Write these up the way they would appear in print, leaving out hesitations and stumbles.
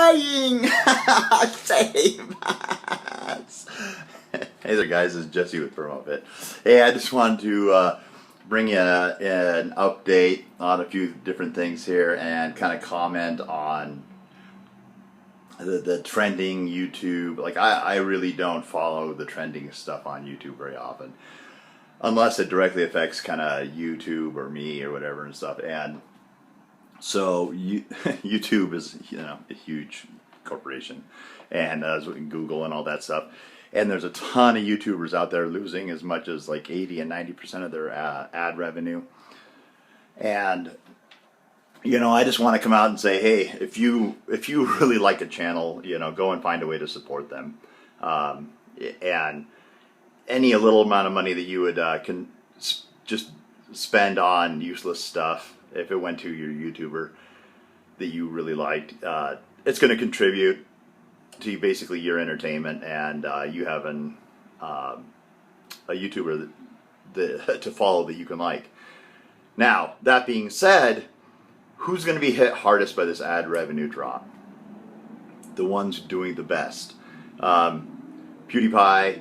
dying! Save us! Hey there guys, it's Jesse with Permofit. Hey, I just wanted to bring you an update on a few different things here and kind of comment on the trending YouTube. Like, I really don't follow the trending stuff on YouTube very often, unless it directly affects kind of YouTube or me or whatever and stuff. And so YouTube is, a huge corporation, and Google and all that stuff. And there's a ton of YouTubers out there losing as much as like 80 and 90% of their ad revenue. And I just want to come out and say, hey, if you really like a channel, go and find a way to support them. And any little amount of money that you would can just spend on useless stuff, if it went to your YouTuber that you really liked, it's going to contribute to basically your entertainment, and you have a YouTuber to follow that you can like. Now, that being said, who's going to be hit hardest by this ad revenue drop? The ones doing the best. PewDiePie,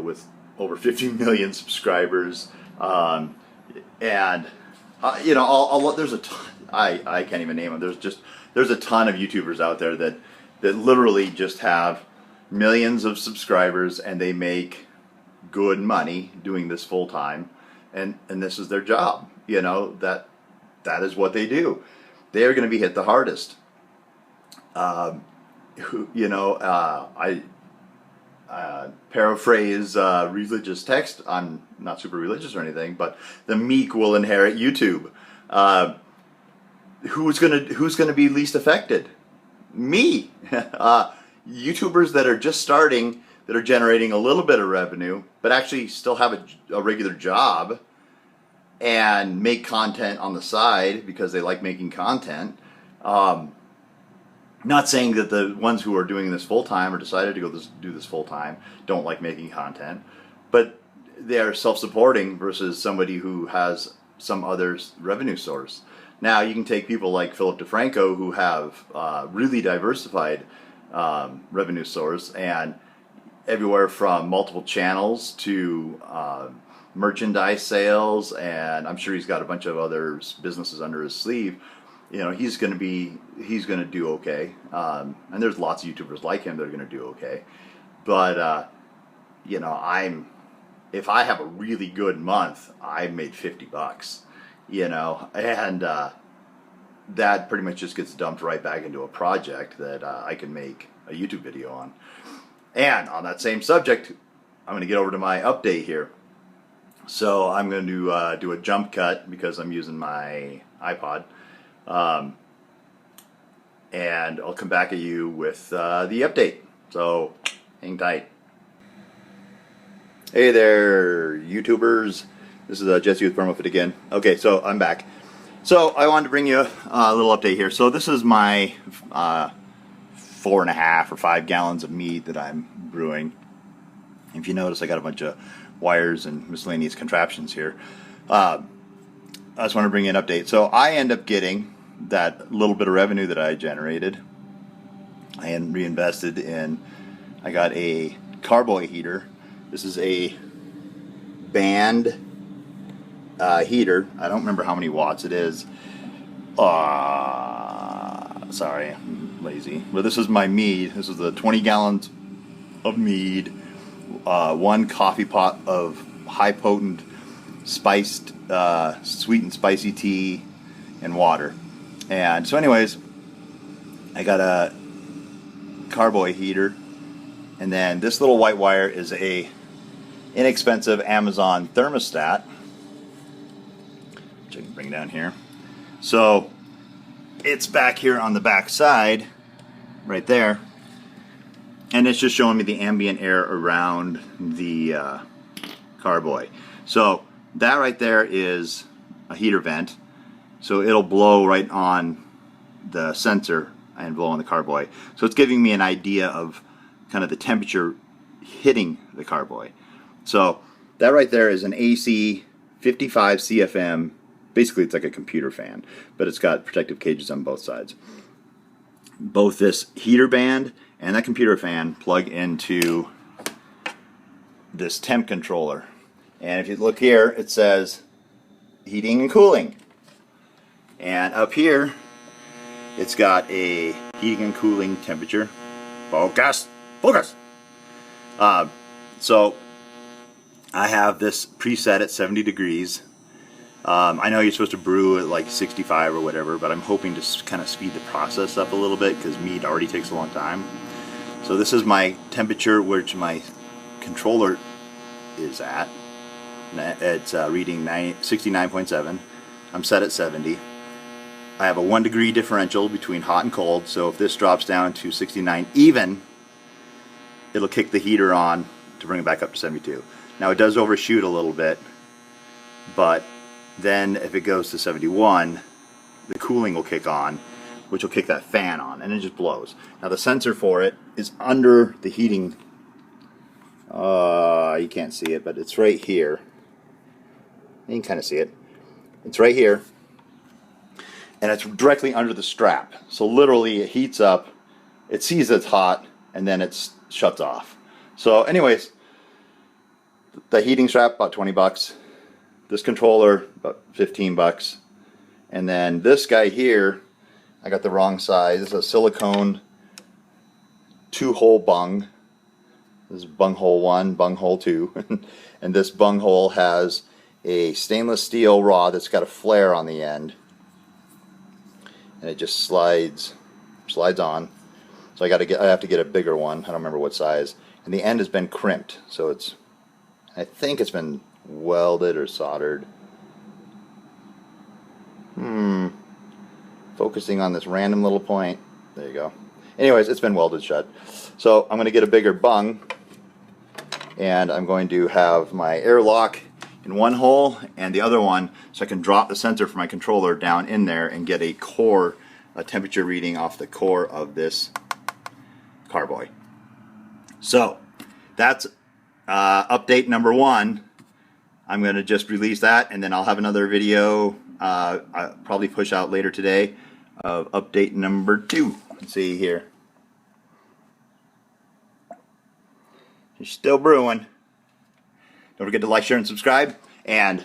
with over 50 million subscribers, and there's a ton, I can't even name them. There's a ton of YouTubers out there that literally just have millions of subscribers, and they make good money doing this full time, and this is their job. That is what they do. They are going to be hit the hardest. I paraphrase religious text. I'm not super religious or anything, but the meek will inherit YouTube. Who's gonna be least affected? Me. YouTubers that are just starting, that are generating a little bit of revenue, but actually still have a regular job and make content on the side because they like making content. Not saying that the ones who are doing this full time or decided to do this full time don't like making content, but they are self-supporting versus somebody who has some other revenue source. Now, you can take people like Philip DeFranco, who have really diversified revenue source, and everywhere from multiple channels to merchandise sales, and I'm sure he's got a bunch of other businesses under his sleeve. He's going to do okay, and there's lots of YouTubers like him that are going to do okay. But if I have a really good month, I made $50, and that pretty much just gets dumped right back into a project that I can make a YouTube video on. And on that same subject, I'm going to get over to my update here. So I'm going to do a jump cut because I'm using my iPod. And I'll come back at you with the update. So hang tight. Hey there, YouTubers. This is Jesse with Permofit again. Okay, so I'm back. So I wanted to bring you a little update here. So this is my 4.5 or 5 gallons of mead that I'm brewing. If you notice, I got a bunch of wires and miscellaneous contraptions here. I just want to bring you an update. So I end up getting that little bit of revenue that I generated and reinvested in. I got a carboy heater. This is a band heater. I don't remember how many watts it is. Sorry, I'm lazy. But this is my mead. This is the 20 gallons of mead, 1 coffee pot of high potent spiced, sweet and spicy tea, and water. And so anyways, I got a carboy heater, and then this little white wire is a inexpensive Amazon thermostat, which I can bring down here. So it's back here on the back side, right there, and it's just showing me the ambient air around the carboy. So that right there is a heater vent. So it'll blow right on the sensor and blow on the carboy. So it's giving me an idea of kind of the temperature hitting the carboy. So that right there is an AC 55 CFM. Basically, it's like a computer fan, but it's got protective cages on both sides. both this heater band and that computer fan plug into this temp controller. And if you look here, it says heating and cooling. And up here, it's got a heating and cooling temperature. Focus! Focus! So I have this preset at 70 degrees. I know you're supposed to brew at like 65 or whatever, but I'm hoping to kind of speed the process up a little bit because mead already takes a long time. So this is my temperature which my controller is at. It's reading 69.7. I'm set at 70. I have a 1 degree differential between hot and cold, so if this drops down to 69 even, it'll kick the heater on to bring it back up to 72. Now it does overshoot a little bit, but then if it goes to 71, the cooling will kick on, which will kick that fan on, and it just blows. Now the sensor for it is under the heating. You can't see it, but it's right here. You can kind of see it. It's right here, and it's directly under the strap. So literally it heats up, it sees it's hot, and then it shuts off. So anyways, the heating strap, about 20 bucks. This controller, about 15 bucks. And then this guy here, I got the wrong size. This is a silicone 2-hole bung. This is bung hole 1, bung hole 2. And this bung hole has a stainless steel rod that's got a flare on the end. And it just slides on. So I have to get a bigger one. I don't remember what size. And the end has been crimped, so I think it's been welded or soldered. Focusing on this random little point. There you go. Anyways, it's been welded shut. So I'm going to get a bigger bung, and I'm going to have my airlock in one hole and the other one, so I can drop the sensor for my controller down in there and get a temperature reading off the core of this carboy. So that's update number 1. I'm going to just release that, and then I'll have another video I'll probably push out later today of update number 2. Let's see here. You're still brewing. Don't forget to like, share, and subscribe. And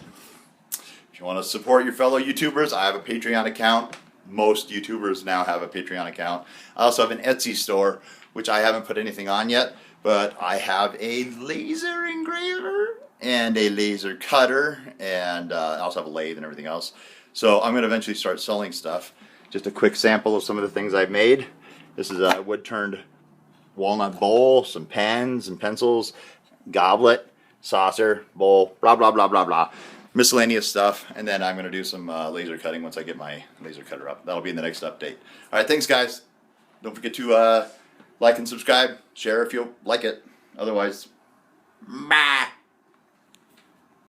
if you want to support your fellow YouTubers, I have a Patreon account. Most YouTubers now have a Patreon account. I also have an Etsy store, which I haven't put anything on yet, but I have a laser engraver and a laser cutter, and I also have a lathe and everything else. So I'm going to eventually start selling stuff. Just a quick sample of some of the things I've made. This is a wood-turned walnut bowl, some pens and pencils, goblet, saucer, bowl, blah, blah, blah, blah, blah. Miscellaneous stuff, and then I'm going to do some laser cutting once I get my laser cutter up. That'll be in the next update. Alright, thanks guys. Don't forget to like and subscribe. Share if you like it. Otherwise, bye.